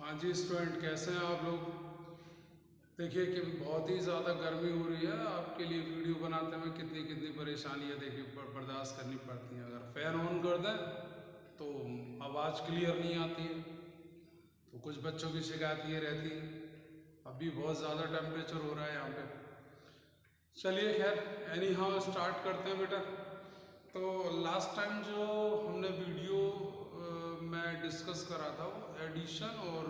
हाँ जी स्टूडेंट, कैसे हैं आप लोग। देखिए कि बहुत ही ज़्यादा गर्मी हो रही है। आपके लिए वीडियो बनाते में कितनी कितनी परेशानियाँ देखिए बर्दाश्त करनी पड़ती हैं। अगर फ़ैन ऑन कर दें तो आवाज़ क्लियर नहीं आती है, तो कुछ बच्चों की शिकायत ये रहती है। अभी बहुत ज़्यादा टेम्परेचर हो रहा है यहाँ पे। चलिए खैर, एनी हाउ स्टार्ट करते हैं बेटा। तो लास्ट टाइम जो हमने वीडियो में डिस्कस करा था वो एडिशन और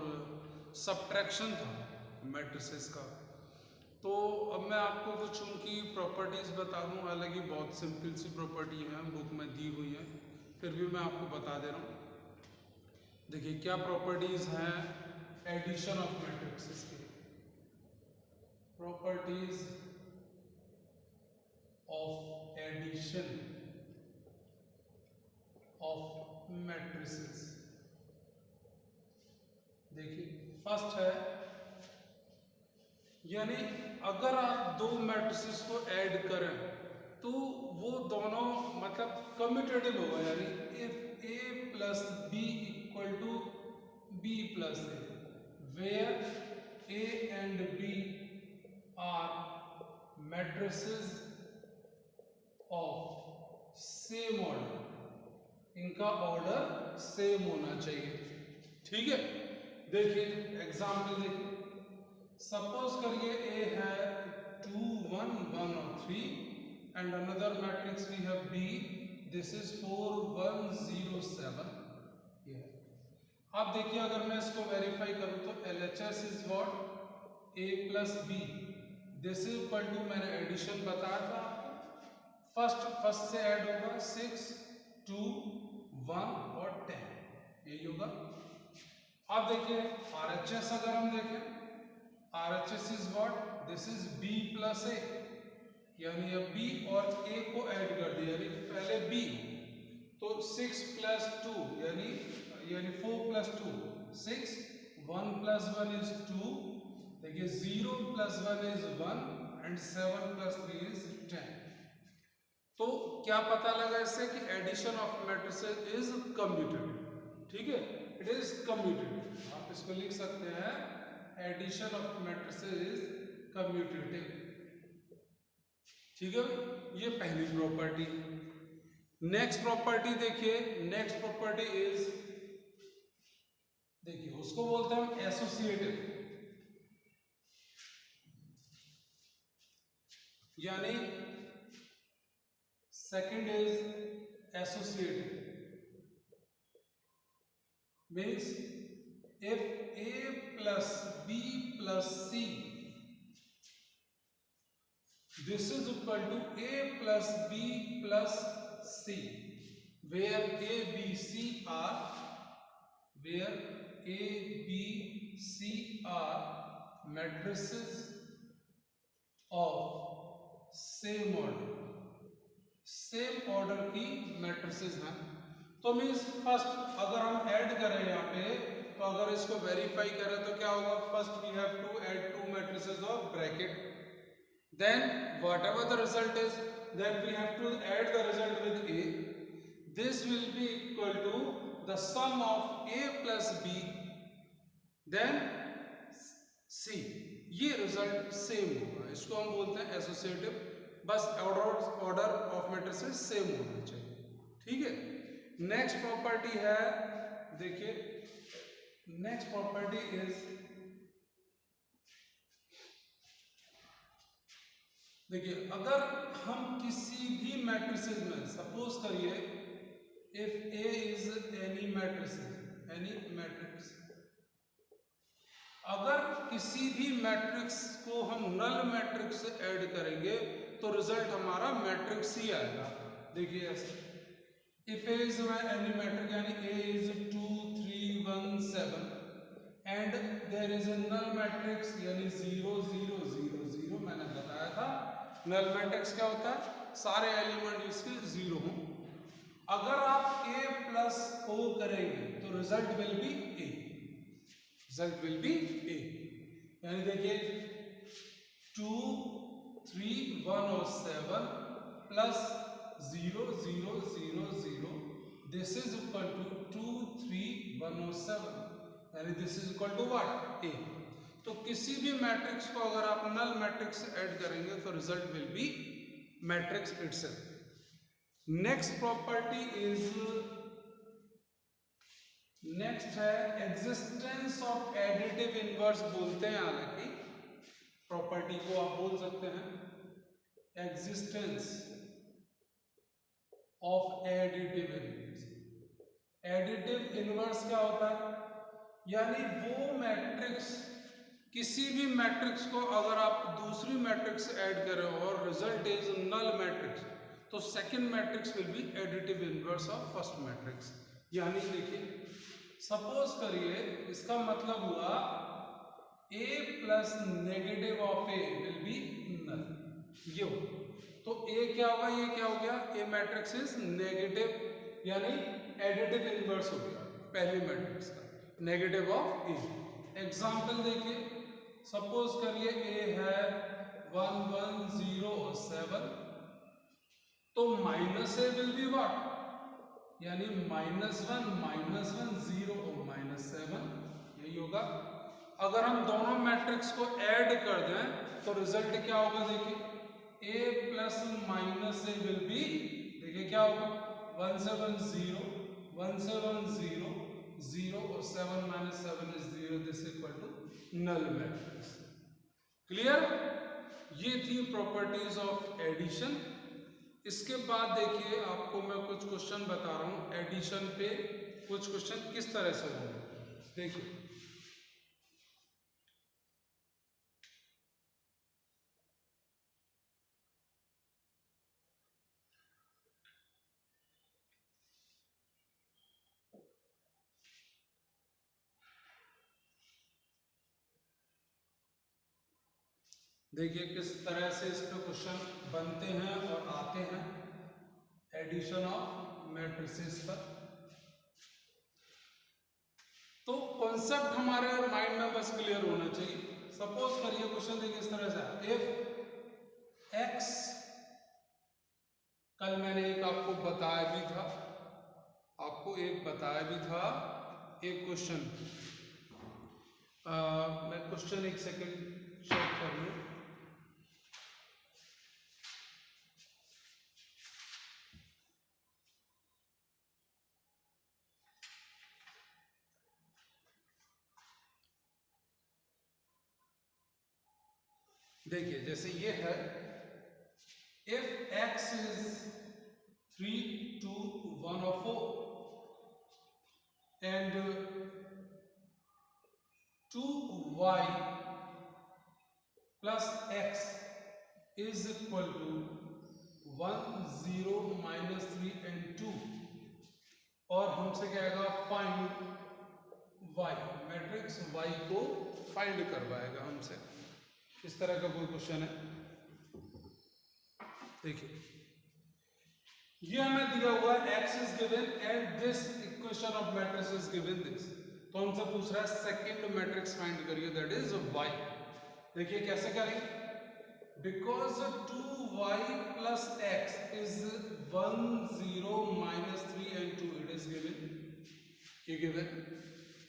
सब्ट्रैक्शन था मैट्रिसेस का। तो अब मैं आपको कुछ उनकी प्रॉपर्टीज़ बता दूँ। हालांकि बहुत सिंपल सी प्रॉपर्टी हैं, बुक में दी हुई हैं, फिर भी मैं आपको बता दे रहा हूँ। देखिए क्या प्रॉपर्टीज़ हैं एडिशन ऑफ मैट्रिसेस की। Properties of addition of matrices. देखिए फर्स्ट है, यानी अगर आप दो मैट्रिसेस को ऐड करें तो वो दोनों मतलब कम्यूटेटिव होगा। यानी if A plus B equal to B plus A, where A and B are matrices of same order, इनका ऑर्डर सेम होना चाहिए। ठीक है, देखिए एग्जाम्पल देखिए। सपोज करिए ए है 2 1 1 और 3 and another matrix we have B, this is 4 1 0 7। ये अब देखिए अगर मैं इसको वेरीफाई करूं तो LHS is what, A plus B, this is equal to, मैंने एडिशन बताया था आपको, फर्स्ट से ऐड होगा 6 2 1 और 10, यही होगा। अब देखिए RHS अगर हम देखें, RHS is what, this is B plus A, यानी अब B और A को ऐड कर दिया, यानी पहले B, तो 6 प्लस 2 यानी 4 प्लस 2 6, 1 प्लस 1 इज 2, देखिए 0 plus 1 is 1 and 7 plus 3 is 10। तो क्या पता लगा इससे कि addition of matrices is commutative. ठीक है, इट इज कम्यूटेटिव। आप इसको लिख सकते हैं, addition of matrices is commutative. ठीक है, ये पहली प्रॉपर्टी। नेक्स्ट प्रॉपर्टी देखिए, नेक्स्ट प्रॉपर्टी इज, देखिए उसको बोलते हैं हम एसोसिएटिव, यानी second is associative, means if A plus B plus C, this is equal to A plus B plus C, where A, B, C are, where A, B, C are matrices of same order, same order की matrices हैं। तो means first अगर हम add करें यहाँ पे, तो अगर इसको वेरीफाई करें तो क्या होगा, first we have to add two matrices of bracket, then whatever the result is, then we have to add the result with A, this will be equal to the sum of A plus B then C, ये result same होगा। इसको हम बोलते हैं associative, बस order of matrices same होना चाहिए। ठीक है, नेक्स्ट प्रॉपर्टी है, देखिए नेक्स्ट प्रॉपर्टी इज, देखिए अगर हम किसी भी मैट्रिसेस में, सपोज करिए if A is any matrices, any matrix, अगर किसी भी मैट्रिक्स को हम नल मैट्रिक्स से ऐड करेंगे तो रिजल्ट हमारा मैट्रिक्स ही आएगा। देखिए ऐसे, if A is any matrix, यानी A is 2 3 1 7 and there is a null matrix, यानी 0 0 0 0, मैंने बताया था नल मैट्रिक्स क्या होता है, सारे एलिमेंट इसके 0 हों। अगर आप A प्लस O करेंगे तो result will be A, result will be A, यानी देखिए 2 3 1 और 7 plus 0 0 0 0, this is equal to 2 3 1 और 7, यानी this is equal to what, A. तो किसी भी मैट्रिक्स को अगर आप नल मैट्रिक्स से ऐड करेंगे तो result will B matrix itself. Next property is, next है एग्जिस्टेंस ऑफ एडिटिव इनवर्स बोलते हैं, हालांकि प्रॉपर्टी को आप बोल सकते हैं existence of additive inverse. Additive inverse क्या होता है, यानी वो मैट्रिक्स, किसी भी मैट्रिक्स को अगर आप दूसरी मैट्रिक्स से ऐड कर रहे हो और रिजल्ट इज नल मैट्रिक्स, तो second matrix will be additive inverse of first matrix. यानी देखिए सपोज करिए, इसका मतलब हुआ a plus negative of a will be null, ये तो a क्या होगा, ये क्या हो गया, a मैट्रिक्स इज नेगेटिव यानी एडिटिव इनवर्स हो गया पहली मैट्रिक्स का, नेगेटिव ऑफ a। एग्जाम्पल देखिए, सपोज करिए a है 1 1 0 7, तो minus a will be what, यानी -1 0 और -7, यही होगा। अगर हम दोनों मैट्रिक्स को ऐड कर दें तो रिजल्ट क्या होगा, देखिए a plus minus a will B, देखिए क्या होगा 1 7 0 1 7 0 0 और 7 - 7 is 0, this equal to null matrix. Clear? ये थी प्रॉपर्टीज ऑफ एडिशन। इसके बाद देखिए आपको मैं कुछ क्वेश्चन बता रहा हूं एडिशन पे, कुछ क्वेश्चन किस तरह से होंगे देखिए। देखिए किस तरह से इस पे क्वेश्चन बनते हैं और आते हैं एडिशन ऑफ मैट्रिसेस पर। तो कॉन्सेप्ट हमारे माइंड में बस क्लियर होना चाहिए। सपोज करिए क्वेश्चन देखिए इस तरह से, इफ x, कल मैंने एक आपको बताया भी था, एक क्वेश्चन, मैं क्वेश्चन एक सेकंड चेक कर लूं। देखिए जैसे ये है, इफ x इज 3 2 1 और 4 and 2y plus x is equal to 1 0 -3 and 2, और हमसे कहेगा फाइंड y, मैट्रिक्स y को फाइंड करवाएगा हमसे। इस तरह का कोई क्वेश्चन है। देखिए ये हमें दिया हुआ है x is given and this equation of matrix is given this, तो हमसे पूछ रहा है सेकंड मैट्रिक्स फाइंड करिए, दैट इज y। देखिए कैसे करेंगे, because 2y plus x is 1 0 -3 and 2, it is given, ये गिवन।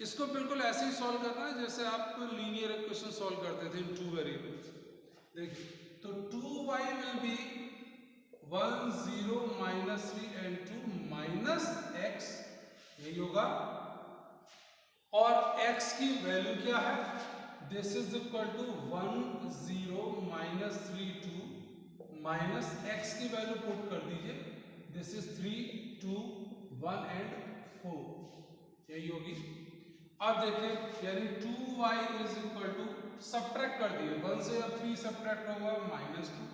इसको बिल्कुल ऐसे ही सॉल्व करना है जैसे आप लीनियर इक्वेशन सॉल्व करते थे इन 2 वेरिएबल्स। देखिए तो 2y will be 1 0 -3 and 2 minus x, यही होगा, और x की वैल्यू क्या है, this is equal to 1 0 -3 2 minus x की वैल्यू पुट कर दीजिए, दिस इज 3 2 1 एंड 4, यही होगी। अब देखिए यानी 2y is equal to, subtract कर दिए, 1 से अब 3 सब्ट्रैक्ट होगा -2,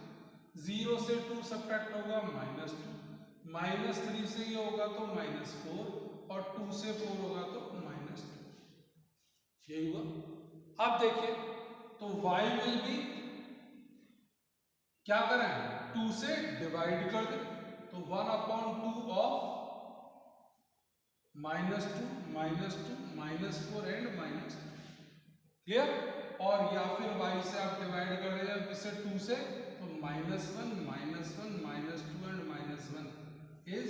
0 से 2 सब्ट्रैक्ट होगा -2, -3 से ये होगा तो -4, और 2 से 4 होगा तो -2, यही हुआ। अब देखिए तो y विल बी, क्या करें, 2 से डिवाइड कर दें, तो 1/2 ऑफ -2 -4 एंड -2, क्लियर। और या फिर y से आप डिवाइड कर देंगे इससे 2 से, तो -1 -2 एंड -1 इज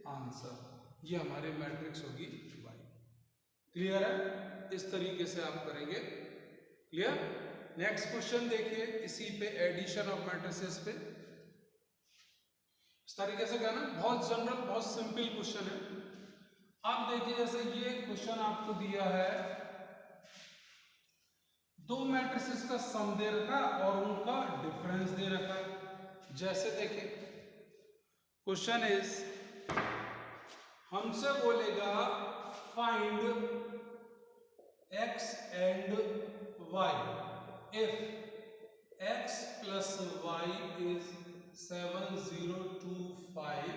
आंसर। ये हमारी मैट्रिक्स होगी y। क्लियर है? इस तरीके से आप करेंगे। क्लियर? नेक्स्ट क्वेश्चन देखिए, इसी पे एडिशन ऑफ मैट्रिसेस पे इस तरीके से कहना, बहुत जनरल, बहुत सिंपल क्वेश्चन है। आप देखिए, जैसे ये क्वेश्चन आपको दिया है, दो मैट्रिसेस का सम दे रखा और उनका डिफरेंस दे रखा है। जैसे देखिए, क्वेश्चन इज, हमसे बोलेगा find x and y if x plus y is 7025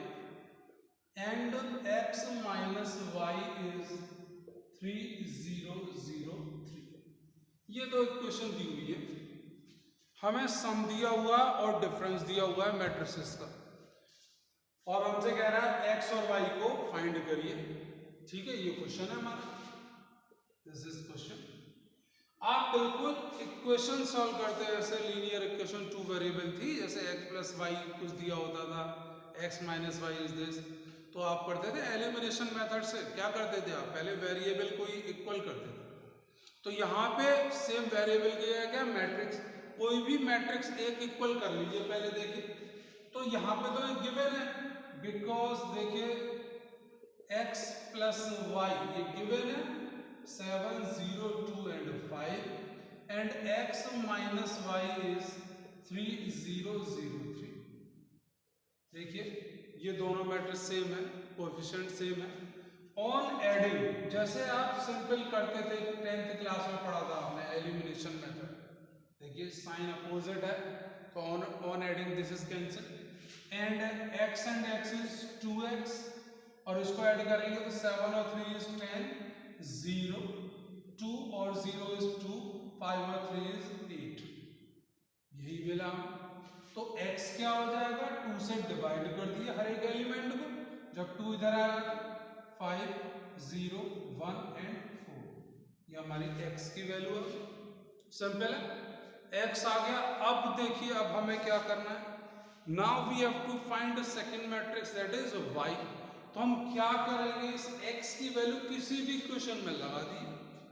and x minus y is 3003। ये दो इक्वेशन दी हुई है, हमें सम दिया हुआ और डिफरेंस दिया हुआ है मैट्रिसेस का, और हमसे कह रहा है x और y को फाइंड करिए। ठीक है, ये क्वेश्चन है हमारा, दिस इज क्वेश्चन। आप बिल्कुल इक्वेशन सॉल्व करते हैं जैसे लीनियर इक्वेशन, टू वेरिएबल थी, जैसे x प्लस वाई कुछ दिया होता था, x minus Y is this, तो आप करते थे एलिमिनेशन मेथड से। क्या करते थे आप? पहले वेरिएबल को ही इक्वल करते थे। तो यहाँ पे सेम वेरिएबल किया है क्या? मैट्रिक्स, कोई भी मैट्रिक्स एक इक्वल कर लीजिए। पहले देखिए, तो यहाँ पे तो एक गिवन है, बिकॉज देखिए x प्लस वाई ये गिवन है 7, 0, 2 and 5 and x minus y is 3, 0, 0, 3। देखिए ये दोनों मैट्रिक्स सेम है, कोएफिशिएंट सेम है। ऑन एडिंग, जैसे आप सिंपल करते थे, 10th क्लास में पढ़ा था आपने एलिमिनेशन मेथड। देखिए साइन अपोजिट है, तो on adding this is cancel, and x and x is 2x, और इसको ऐड करेंगे तो 7 और 3 इज 10, 0, 2 और 0 इज 2, 5 और 3 इज 8। यही मिला। तो x क्या हो जाएगा? 2 से डिवाइड कर दिए हर एक एलिमेंट को, जब 2 इधर आएगा 5, 0, 1 एंड 4, ये हमारी x की वैल्यू है। सिंपल है, x आ गया। अब देखिए, अब हमें क्या करना है? Now we have to find the second matrix that is y। तो हम क्या करेंगे? इस x की वैल्यू किसी भी इक्वेशन में लगा दी,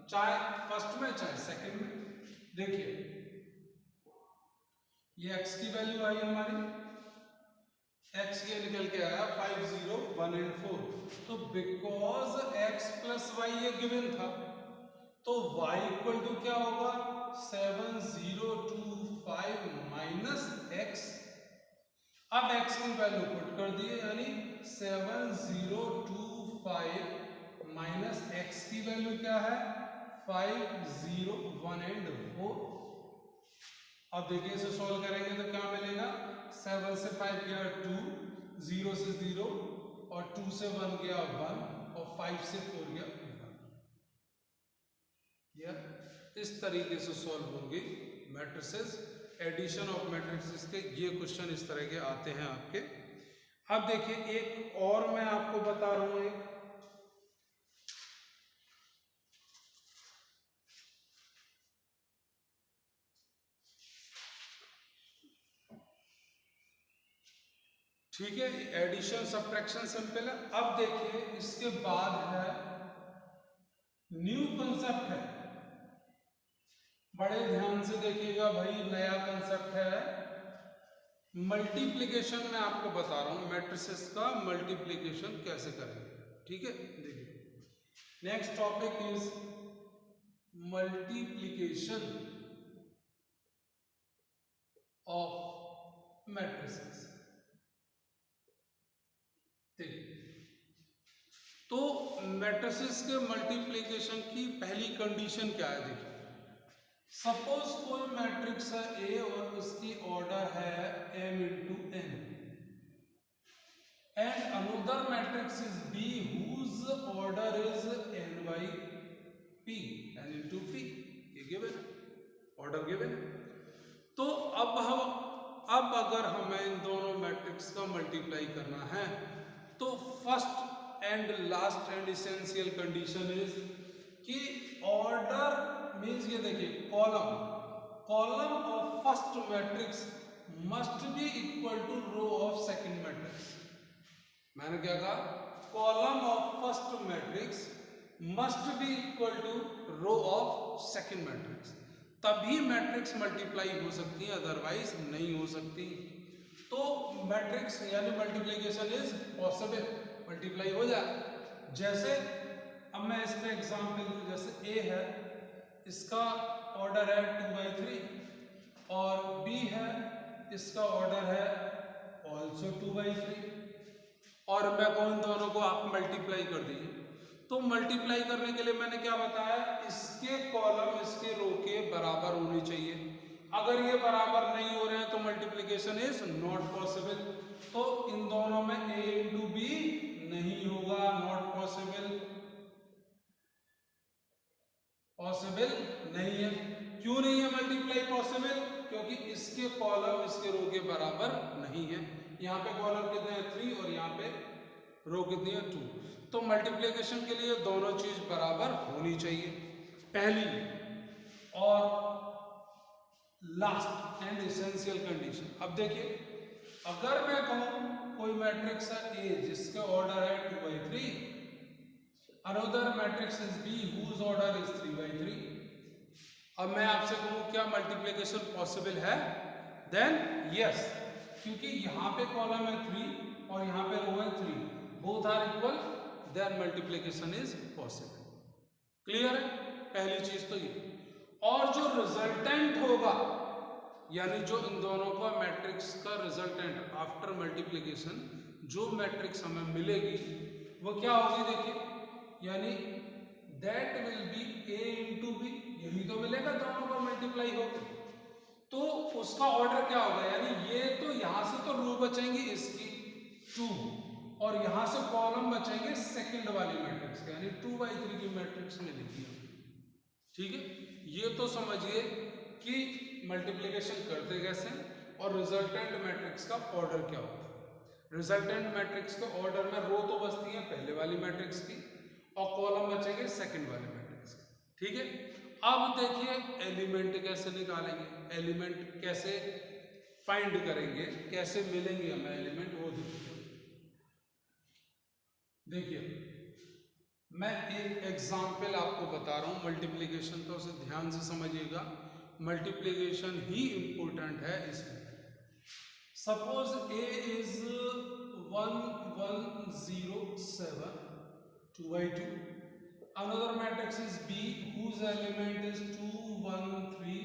चाहे फर्स्ट में चाहे सेकंड में। देखिए ये x की वैल्यू आई हमारी, x ये निकल के आया 5, 0, 1 एंड 4। तो बिकॉज x प्लस वाई ये गिवन था, तो y इक्वल टू क्या होगा? 7025 माइनस x। अब x की वैल्यू पुट कर दिए, यानी 7025 माइनस x की वैल्यू क्या है? 5, 0, 1 एंड 4। अब देखिए इसे सॉल्व करेंगे तो क्या मिलेगा? 7 से 5 गया 2, 0 से 0, और 2 से 1 गया 1, और 5 से 4 गया 1। यह इस तरीके से सॉल्व होंगे मैट्रिसेस, एडिशन ऑफ मैट्रिसेस के। ये क्वेश्चन इस तरह के आते हैं आपके। अब देखिए एक और मैं आपको बता रहा हूं, एक ठीक है, एडिशन सब्ट्रैक्शन सिंपल है। अब देखिए इसके बाद है न्यू कंसेप्ट है, बड़े ध्यान से देखिएगा भाई, नया कंसेप्ट है मल्टीप्लिकेशन। मैं आपको बता रहा हूं मैट्रिसेस का मल्टीप्लिकेशन कैसे करेंगे। ठीक है, देखिए next topic is multiplication of matrices. तो मैट्रिसेस के मल्टीप्लिकेशन की पहली कंडीशन क्या है? देखिए सपोज कोई मैट्रिक्स है A और उसकी ऑर्डर है m into n, and another matrix is B whose order is n by p, n into p। ये गिवन है, ऑर्डर गिवन है। तो अब अगर हमें इन दोनों मैट्रिक्स का मल्टीप्लाई करना है, तो first and last and essential condition is कि ऑर्डर मीन्स, ये देखिए column of first matrix must be equal to row of second matrix. मैंने क्या कहा? Column of first matrix must be equal to row of second matrix, तभी matrix multiply हो सकती है, अदरवाइज नहीं हो सकती। तो मैट्रिक्स यानी मल्टीप्लिकेशन इज पॉसिबल, मल्टीप्लाई हो जाए। जैसे अब मैं इसमें एग्जांपल दूं, जैसे ए है, इसका ऑर्डर है 2/3 और बी है, इसका ऑर्डर है ऑल्सो 2/3 और मैं कहूं दोनों को आप मल्टीप्लाई कर दीजिए। तो मल्टीप्लाई करने के लिए मैंने क्या बताया, इसके कॉलम इसके रो के बराबर होनी चाहिए। अगर ये बराबर नहीं हो रहे हैं तो मल्टीप्लिकेशन इज नॉट पॉसिबल। तो इन दोनों में a इंटू बी नहीं होगा, नॉट पॉसिबल, पॉसिबल नहीं है। क्यों नहीं है मल्टीप्लाई पॉसिबल? क्योंकि इसके कॉलम इसके रो के बराबर नहीं है। यहाँ पे कॉलम कितने हैं 3 और यहाँ पे रो कितनी है 2। तो मल्टीप्लिकेशन के लिए दोनों चीज बराबर होनी चाहिए, पहली और लास्ट एंड एसेंशियल कंडीशन। अब देखिए, अगर मैं कहूं कोई मैट्रिक्स है A जिसके ऑर्डर है 2/3, another matrix is B whose order is 3/3। अब मैं आपसे कहूं क्या मल्टीप्लिकेशन पॉसिबल है? देन यस, क्योंकि यहाँ पे कॉलम है 3 और यहाँ पे रो है 3, both are equal, then multiplication is possible. Clear है? पहली चीज तो ये। और जो रिजल्टेंट होगा, यानी जो इन दोनों का मैट्रिक्स का रिजल्टेंट आफ्टर मल्टीप्लिकेशन जो मैट्रिक्स हमें मिलेगी वो क्या होगी, देखिए, यानी that will be A into B, यही तो मिलेगा दोनों का मल्टीप्लाई होकर। तो उसका ऑर्डर क्या होगा, यानी ये तो यहां से तो रो बचेंगी इसकी 2 और यहां से कॉलम बचेंगे सेकंड वाली मैट्रिक्स के, यानी 2/3 की मैट्रिक्स मिलेगी। ठीक है, ये तो समझिए कि मल्टीप्लिकेशन करते कैसे और रिजल्टेंट मैट्रिक्स का ऑर्डर क्या होता है। रिजल्टेंट मैट्रिक्स के ऑर्डर में रो तो बचती है पहले वाली मैट्रिक्स की और कॉलम बचेंगे सेकंड वाले मैट्रिक्स के। ठीक है, अब देखिए एलिमेंट कैसे निकालेंगे, एलिमेंट कैसे फाइंड करेंगे, कैसे मिलेंगे हमें एलिमेंट, वो देखिए मैं एक एग्जाम्पल आपको बता रहा हूं मल्टीप्लिकेशन का, उसे ध्यान से समझिएगा, मल्टीप्लिकेशन ही इंपॉर्टेंट है इसमें। Suppose A is 1107 2/2, another matrix is B whose element is 2 1 3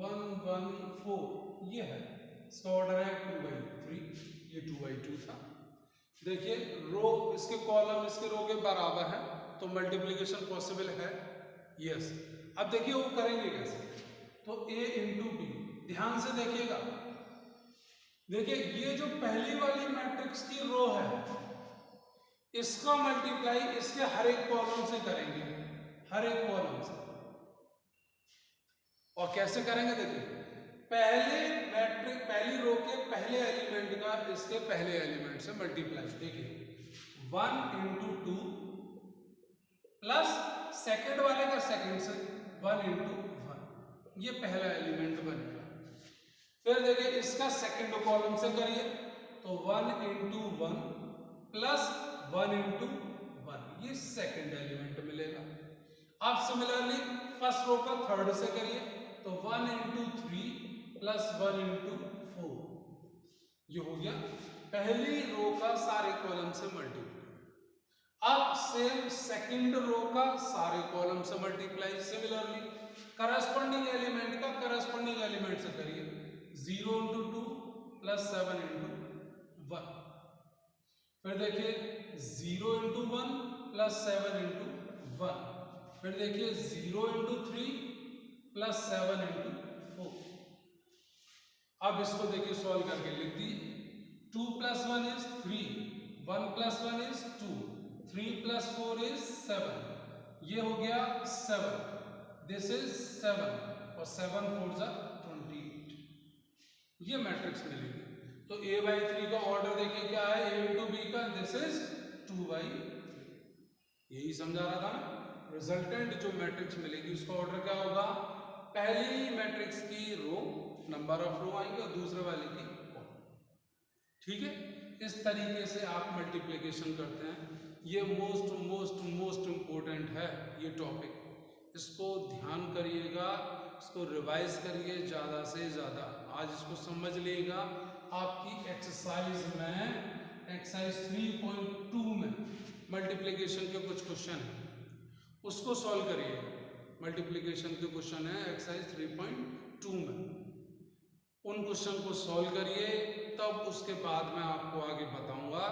1 1 4, ये है, इसका ऑर्डर है 2/3, ये 2/2 था। देखिए रो इसके कॉलम इसके रो के बराबर है तो मल्टीप्लिकेशन पॉसिबल है, यस। अब देखिए वो करेंगे कैसे, तो A इंटू बी, ध्यान से देखिएगा, देखिए ये जो पहली वाली मैट्रिक्स की रो है इसका मल्टीप्लाई इसके हर एक कॉलम से करेंगे, हर एक कॉलम से। और कैसे करेंगे, देखिए पहले मैट्रिक पहली रो के पहले एलिमेंट का इसके पहले एलिमेंट से मल्टीप्लाई, देखिए 1 इंटू 2 प्लस सेकेंड वाले का सेकेंड से 1 इंटू 1, ये पहला एलिमेंट बनेगा। फिर देखिए इसका सेकेंड कॉलम से करिए तो 1 इंटू 1 प्लस 1 इंटू 1, ये सेकेंड एलिमेंट मिलेगा। आप सिमिलरली फर्स्ट रो का थर्ड से करिए तो 1 इंटू 3 प्लस 1 इंटू 4, ये हो गया पहली रो का सारे कॉलम से मल्टीप्लाई। अब सेम सेकंड रो का सारे कॉलम से मल्टीप्लाई, सिमिलरली करस्पॉन्डिंग एलिमेंट का करस्पॉन्डिंग एलिमेंट से करिए 0 इंटू 2 प्लस 7 इंटू 1। फिर देखिए 0 इंटू 1 प्लस 7 इंटू 1। फिर देखिए 0 इंटू 3 प्लस 7 इंटू 4। अब इसको देखिए सॉल्व करके लिख दीजिए, 2 plus 1 is 3, 1 plus 1 is 2, 3 plus 4 is 7, ये हो गया 7, दिस इज 7 और 7 4 जा 28, ये मैट्रिक्स मिलेगी। तो A/3 का ऑर्डर देखिए क्या है, A इंटू बी का, दिस इज 2/3, यही समझा रहा था ना। रिजल्टेंट जो मैट्रिक्स मिलेगी उसका ऑर्डर क्या होगा, पहली मैट्रिक्स की रो नंबर ऑफ रो आएंगे और दूसरे वाले की कॉलम। ठीक है, इस तरीके से आप मल्टीप्लिकेशन करते हैं। ये मोस्ट इम्पोर्टेंट है ये टॉपिक, इसको ध्यान करिएगा, इसको रिवाइज करिए ज़्यादा से ज़्यादा। आज इसको समझ लीजिएगा, आपकी एक्सरसाइज में एक्सरसाइज 3.2 में मल्टीप्लिकेशन के कुछ क्वेश्चन हैं, उसको सॉल्व करिए। मल्टीप्लिकेशन के क्वेश्चन है एक्सरसाइज 3.2 में, उन क्वेश्चन को सॉल्व करिए, तब उसके बाद मैं आपको आगे बताऊंगा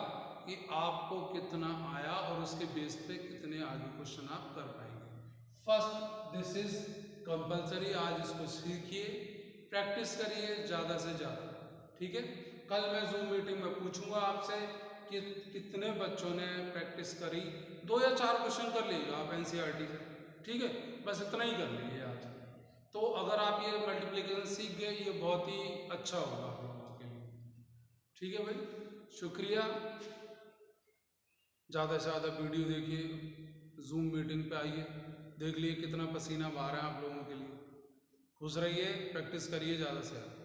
कि आपको कितना आया और उसके बेस पे कितने आगे क्वेश्चन आप कर पाएंगे। फर्स्ट दिस इज कंपलसरी, आज इसको सीखिए, प्रैक्टिस करिए ज़्यादा से ज़्यादा, ठीक है। कल मैं जूम मीटिंग में पूछूंगा आपसे कि कितने बच्चों ने प्रैक्टिस करी, 2 या 4 क्वेश्चन कर लीजिएगा आप एनसीईआरटी से, ठीक है, बस इतना ही कर लीजिए आज। तो अगर आप ये मल्टीप्लिकेशन सीख गए, ये बहुत ही अच्छा होगा आप लोगों के लिए, ठीक है भाई। शुक्रिया, ज़्यादा से ज़्यादा वीडियो देखिए, जूम मीटिंग पे आइए, देख लिए कितना पसीना बहा रहा है आप लोगों के लिए। खुश रहिए, प्रैक्टिस करिए ज़्यादा से ज़्यादा।